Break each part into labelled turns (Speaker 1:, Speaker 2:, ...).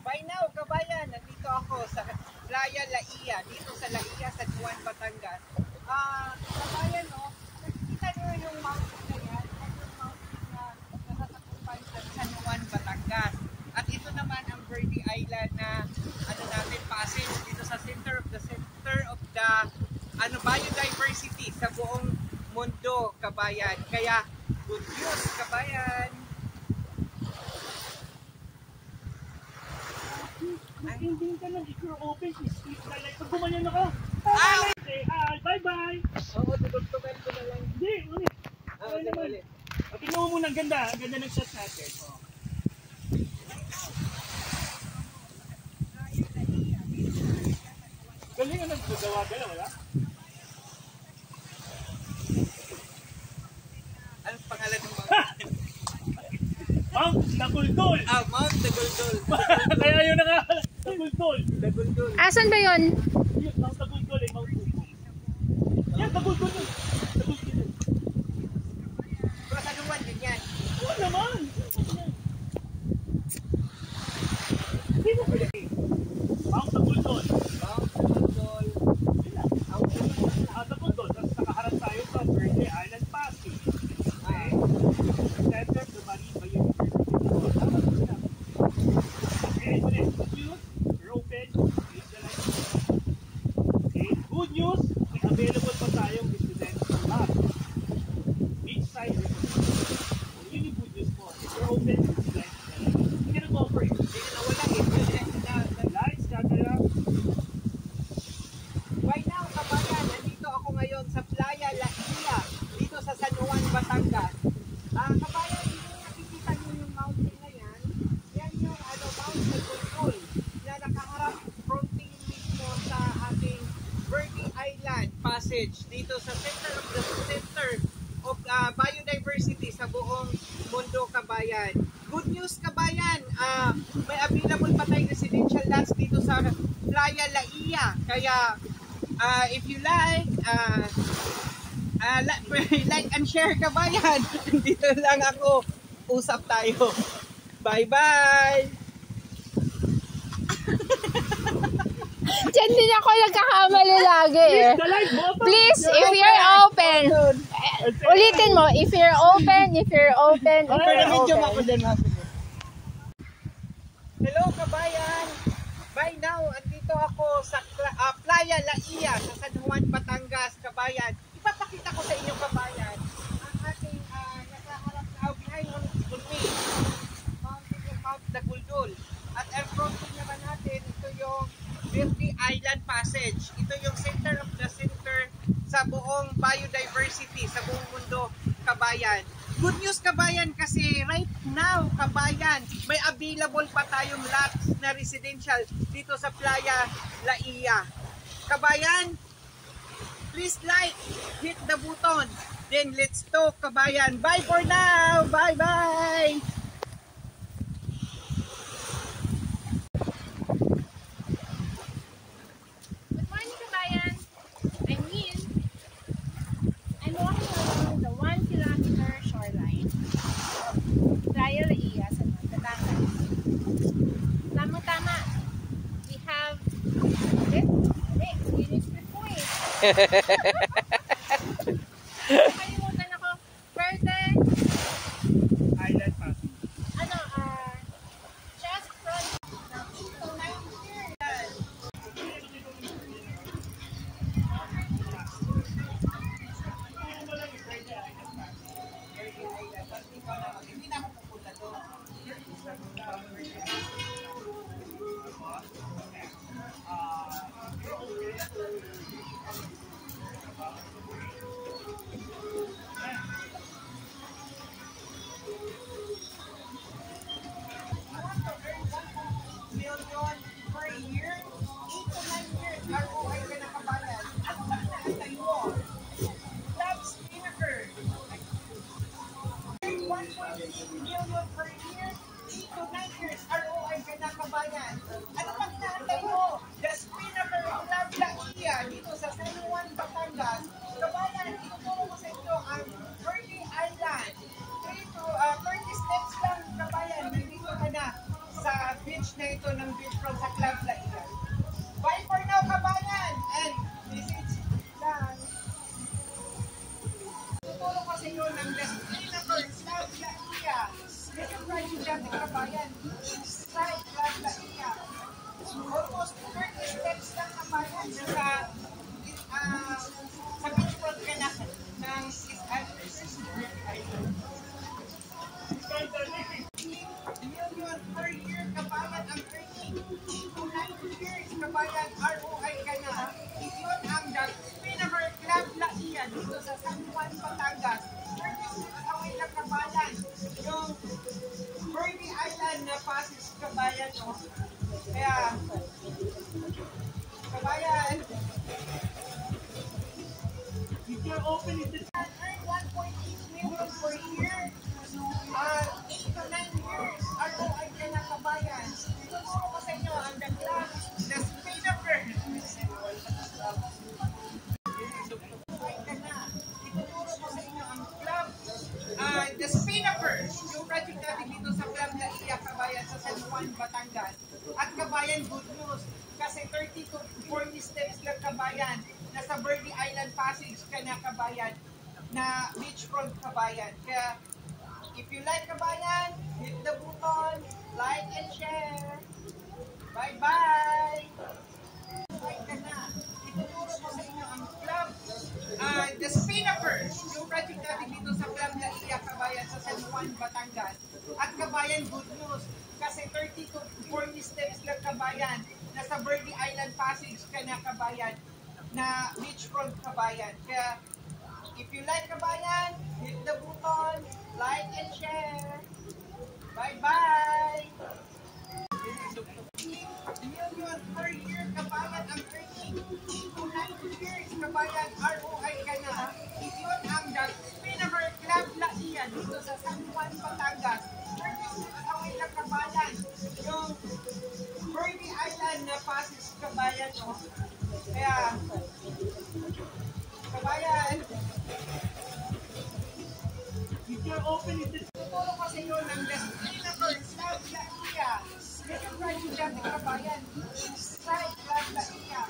Speaker 1: By now, kabayan, nandito ako sa Playa Laia, dito sa Laia, sa Juan, Batangas. Kabayan, no, nakikita nyo yung mountain na yan, yung mountain na nasasakupan sa San Juan, Batangas. At ito naman ang Verde Island na natin passage dito sa center of the biodiversity sa buong mundo, kabayan. Kaya good news, kabayan.
Speaker 2: Hindi ka lang, if you're open, sleep na like, pag gumanyan ako, say hi, bye-bye!
Speaker 1: Oo, tutugtugan ko na lang.
Speaker 2: Hindi, ulit. Okay naman. Tingnan mo muna, ang ganda ng shot natin. Oh. Galing na nagagawa-gala, wala?
Speaker 1: Anong pangalan ng mountain?
Speaker 2: Mount Daguldol!
Speaker 1: Mount Daguldol.
Speaker 2: Kaya yun na nga, Daguldol.
Speaker 3: Asan ba yun?
Speaker 2: Mount Daguldol ay Mount Bubong. Yan, Daguldol yun. Daguldol yun.
Speaker 1: Pero sa Juan din yan.
Speaker 2: Oo naman. Hindi mo pwede. Mount Daguldol.
Speaker 1: Mount Daguldol.
Speaker 2: Daguldol. Tapos nakaharap tayo sa Verde Island Passage. Okay? Center of the Marine Biodiversity. Okay, ulit. You're open. Okay, good news. May available pa tayong residential lot. Beachside residential. Yun yung good news po. If you're open, residential. Hindi ka nag-offer it.
Speaker 1: Hindi na wala eh.
Speaker 2: Lights, camera.
Speaker 1: Right now, kabayan, nandito ako ngayon sa Playa Laia, dito sa San Juan, Batangas. Kabayan, yung nakikita nyo yung mountain na yan, yan yung Mount Daguldol na nakaharap fronting mismo sa ating Verde Island passage dito sa center of biodiversity sa buong mundo, kabayan. Good news, kabayan, may available pa tayong residential lots dito sa Playa Laia. Kaya if you like and share, kabayan. Dito lang ako. Usap tayo. Bye-bye!
Speaker 3: Diyan din ako nagkakamali lagi eh. Please, if you're open. Ulitin mo, if you're open.
Speaker 1: Hello, kabayan! By now, andito ako sa Playa Laia, sa San Juan, Batangas, kabayan. Ipapakita ko sa inyo, kabayan, ang ating nakaharap na behind me, Mount Daguldol. At ang fronting naman natin, ito yung Verde Island Passage. Ito yung center of the center sa buong biodiversity, sa buong mundo, kabayan. Good news, kabayan, kasi right now, kabayan, may available pa tayong lots na residential dito sa Playa Laia. Kabayan, please like, hit the button, then let's talk, kabayan. Bye for now! Bye-bye!
Speaker 3: Good morning, kabayan. I'm Neil. I'm walking along the 1 kilometer shoreline. Playa Laia, San Juan, Batangas. Tama-tama. We have... Excuse me po eh. Kalimutan ako. Verde
Speaker 2: Island Passage.
Speaker 3: just front.
Speaker 1: Hindi na ako pupunta doon. Million per year, 8 to 9 years ROI ka na kabayan. At pagkaantay mo, Labs Vinegar, 1.8 million per year, 8 to 9 years ROI. ito ng beachfront sa Club Laia. Bye for now, kabayan! And visit lang. Tuturo ko sa inyo ng sustainable Club Laia. Yan yung project natin, kabayan. Inside Club Laia. Almost 30 steps lang, kabayan, sa beachfront ka na ng Island. Million per year, kabayan, ang earning. 8 to 9 years, kabayan, ROI ka na. Yun ang Spinnaker Club Laia dito sa San Juan, Batangas. 36 away lang, kabayan. Yung Birdie Island na Pasig, kabayan. Kaya, kabayan,
Speaker 2: If you're open in this
Speaker 1: earn 1.8 million per year. 8 to 9 years, ROI ka na, kabayan. Tuturo ko sa inyo ang the Spinnaker. ROI ka na. Ituturo ko sa inyo ang club, the Spinnaker. Yung project natin dito sa Club Laia, kabayan, sa San Juan, Batangas. At kabayan, good news. Kasi 30 to 40 steps lang, kabayan. Nasa Birdie Island Passage ka na, kabayan. Na beachfront, kabayan. Kaya, if you like, kabayan, hit the button, like and share. Bye-bye! Bye ka na. Ituturo ko sa inyo ang club, the Spinnaker. Yung project natin dito sa Club Laia, kabayan, sa San Juan, Batangas. At kabayan, good news. Kasi 30 to 40 steps lang, kabayan. Nasa Birdie Island Passage ka na, kabayan. Na beachfront, kabayan. Kaya, if you like, kabayan, hit the button, like and share. Bye-bye! Million per year, kabayan, ang earning. 8 to 9 years, kabayan, ROI ka na. Yun ang Spinnaker Club Laia dito sa San Juan, Batangas. 36 away lang, kabayan. Yung Birdie Island na Pasig, kabayan. Kaya, kabayan,
Speaker 2: if you're open in this
Speaker 1: tuturo ko sa inyo ng Spinnaker Club Laia. Yan yung project natin, kabayan. Inside Club Laia.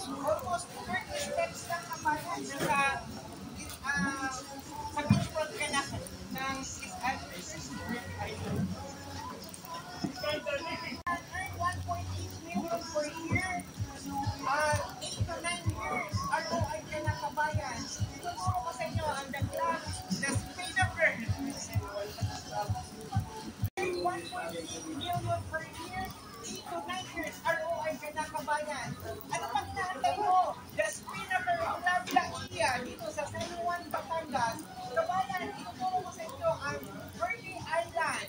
Speaker 1: Almost 30 steps lang, kabayan, sa beachfront ka na ng Island. Earn 1.8 million per year. 8 to 9 years, ROI ka na, kabayan. Tuturo ko sa inyo ang the Spinnaker. 1.8 million per year, 8 to 9 years, ROI ka na, kabayan. Ano pang naantay mo? The Spinnaker Club Laia dito sa San Juan, Batangas. Kabayan, ituturo ko sa inyo ang Birdie Island.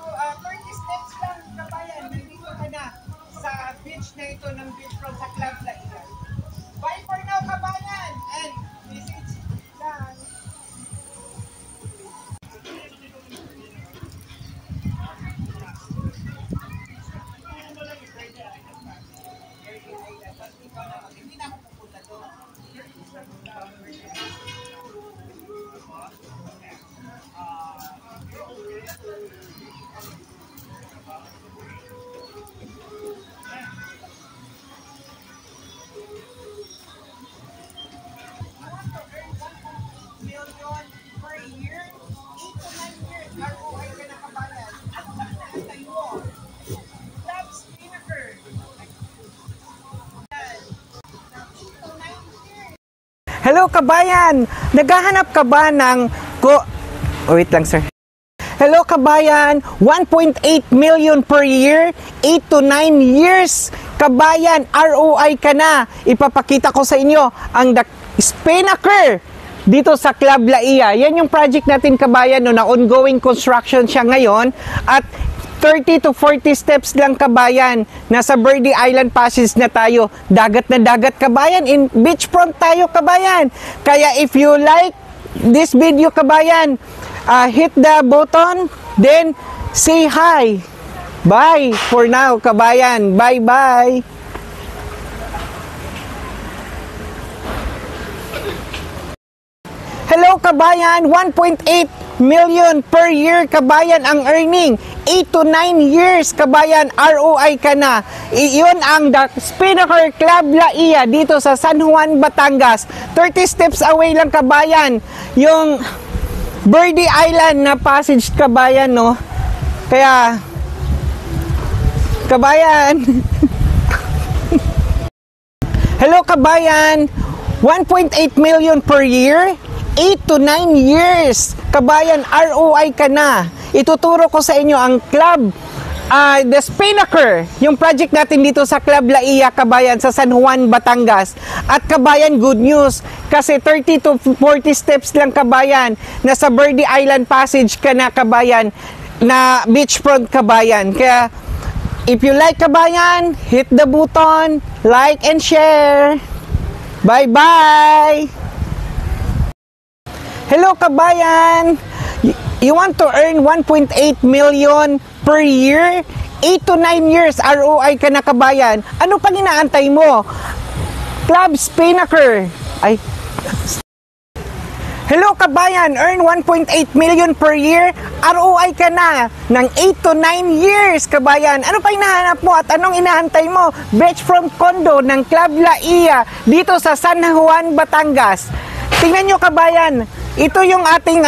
Speaker 1: 30 steps lang, kabayan. Nandito ka na sa beach na ito ng beachfront sa Club Laia. Bye for now, kabayan! And visit lang. Hindi na ako pupunta doon. Million per year, 8 to 9 years, ROI ka na, kabayan. Ano ba naantay mo? Club Spinnaker. 8 to 9 years. Hello, kabayan! Naghahanap ka ba ng wait lang, sir. Hello, kabayan! 1.8 million per year, 8 to 9 years. Kabayan, ROI ka na. Ipapakita ko sa inyo ang the Spinnaker dito sa Club Laia. Yan yung project natin, kabayan, no, na ongoing construction siya ngayon. At 30 to 40 steps lang, kabayan. Nasa Birdie Island Passage na tayo. Dagat na dagat, kabayan. In beachfront tayo, kabayan. Kaya if you like this video, kabayan, hit the button, then say hi. Bye for now, kabayan. Bye-bye. Hello, kabayan. 1.8 million per year, kabayan, ang earning. 8 to 9 years, kabayan, ROI ka na. Iyon ang The Spinnaker Club Laia dito sa San Juan, Batangas. 30 steps away lang, kabayan, yung Birdie Island na passage, kabayan, no? Kaya, kabayan, hello, kabayan, 1.8 million per year, 8 to 9 years, kabayan, ROI ka na. Ituturo ko sa inyo ang club, The Spinnaker, yung project natin dito sa Club Laia, kabayan, sa San Juan, Batangas. At kabayan, good news, kasi 30 to 40 steps lang, kabayan, nasa Birdie Island Passage ka na, kabayan, na beachfront, kabayan. Kaya, if you like, kabayan, hit the button, like and share. Bye-bye! Hello, kabayan! You want to earn 1.8 million per year? 8 to 9 years ROI ka na, kabayan. Ano pang inaantay mo? Club Spinnaker. Ay. Hello, kabayan. Earn 1.8 million per year. ROI ka na ng 8 to 9 years, kabayan. Ano pa hinahanap mo at anong inaantay mo? Beachfront condo ng Club Laia dito sa San Juan, Batangas. Tingnan nyo, kabayan. Ito yung ating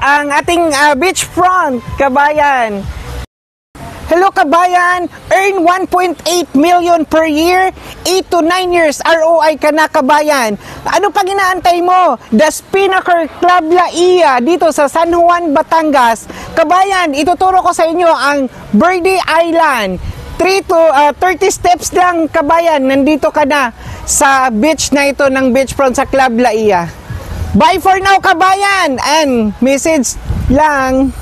Speaker 1: ang ating beachfront, kabayan. Hello, kabayan, earn 1.8 million per year, 8 to 9 years ROI ka na, kabayan. Ano pang inaantay mo? The Spinnaker Club Laia dito sa San Juan, Batangas. Kabayan, ituturo ko sa inyo ang Birdie Island. 3 to 30 steps lang, kabayan, nandito ka na sa beach na ito ng beachfront sa Club Laia. Bye for now, kabayan, and message lang.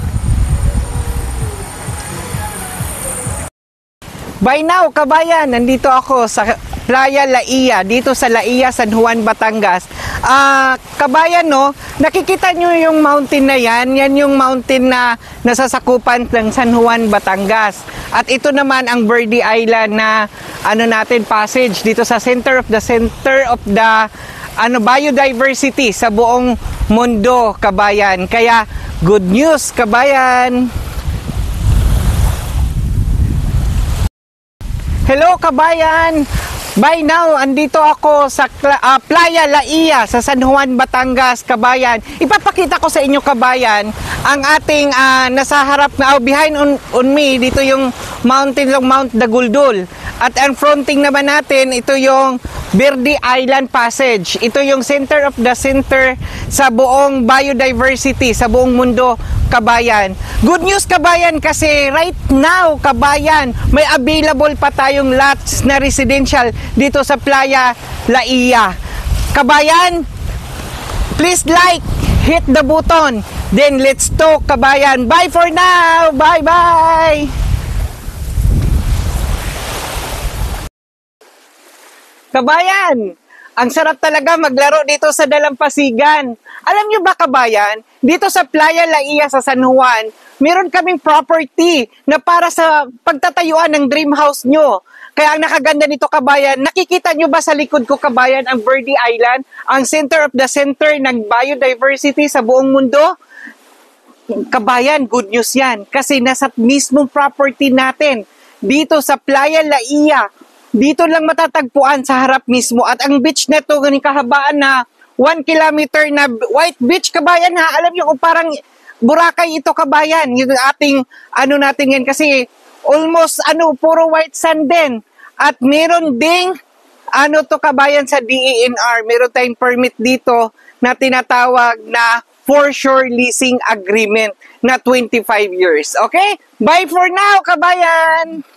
Speaker 1: Bye now, kabayan, nandito ako sa Playa Laia, dito sa Laia, San Juan, Batangas. Kabayan, no, nakikita nyo yung mountain na yan yung mountain na nasasakupan ng San Juan, Batangas. At ito naman ang Birdie Island na passage dito sa center of the biodiversity sa buong mundo, kabayan. Kaya good news, kabayan. Hello, kabayan. By now, andito ako sa Playa Laia sa San Juan, Batangas, kabayan. Ipapakita ko sa inyo, kabayan, ang ating nasa harap na behind on me, dito yung mountain ng Mount Daguldul. At ang fronting naman natin, ito yung Birdie Island Passage. Ito yung center of the center sa buong biodiversity, sa buong mundo, kabayan. Good news, kabayan, kasi right now, kabayan, may available pa tayong lots na residential dito sa Playa Laia. Kabayan, please like, hit the button, then let's talk, kabayan. Bye for now! Bye-bye! Kabayan, ang sarap talaga maglaro dito sa Dalampasigan. Alam nyo ba, kabayan, dito sa Playa Laia sa San Juan, meron kaming property na para sa pagtatayuan ng dream house nyo. Kaya ang nakaganda nito, kabayan, nakikita nyo ba sa likod ko, kabayan, ang Birdie Island, ang center of the center ng biodiversity sa buong mundo? Kabayan, good news yan. Kasi nasa mismong property natin, dito sa Playa Laia, dito lang matatagpuan sa harap mismo. At ang beach neto, ganun kahabaan na 1 kilometer na white beach, kabayan, ha. Alam nyo kung parang Boracay ito, kabayan. Yung ating, natin yan. Kasi almost, puro white sand din. At meron ding, kabayan, sa DENR. Meron tayong permit dito na tinatawag na for sure leasing agreement na 25 years. Okay? Bye for now, kabayan!